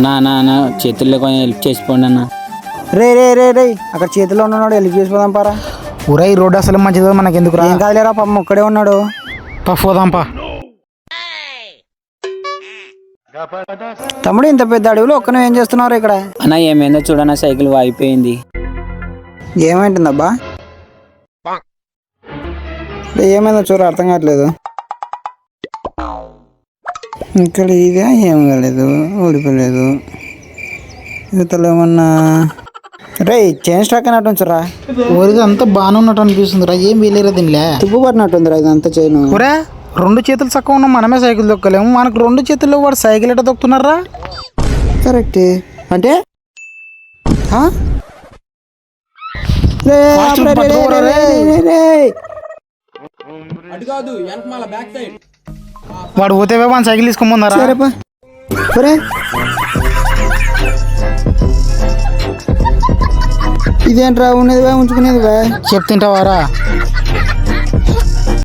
నా చేతుల్లో కొంచెం హెల్ప్ చేసిపోండి అన్న. రే రే రే రే అక్కడ చేతిలో ఉన్నాడు, వెళ్ళి చేసిపోదాం పారా. ఊరా ఈ రోడ్డు అసలు మంచిదో మనకి ఎందుకు రా. ఏం కాదులేరా పాపం ఒక్కడే ఉన్నాడు. పోదాంపా. తమ్ముడు ఇంత పెద్ద అడవిలో ఒక్కనే ఏం చేస్తున్నారు ఇక్కడ? అన్న ఏమైందో చూడన్న, సైకిల్ వాయిపోయింది. ఏమైంటుందబ్బా? ఏమైందో చూడ అర్థం కావట్లేదు. ఇక్కడ ఇదే ఏం కాలేదు, ఊడిపోలేదు. ఇతలో ఏమన్నా రే చైన్ స్టాక్ అన్నట్టు ఉంచురా. ఊరిది అంతా బాగానే ఉన్నట్టు అనిపిస్తుంది రా. ఏం వీలేరా దీనిలే. తుప్పు పట్టినట్టుందిరా ఇదంతా చైన్. ఊరా 2 చేతులు చక్కగా ఉన్నాం, మనమే సైకిల్ దొక్కలేము. మనకు 2 చేతుల్లో వాడు సైకిల్ ఎట్లా దొక్కుతున్నారా? కరెక్ట్. అంటే వాడు పోతే వాడిని సైకిల్ తీసుకోమన్నారా? ఇదేంట్రా ఉన్నది ఉంచుకునేది చెప్తుంటావారా?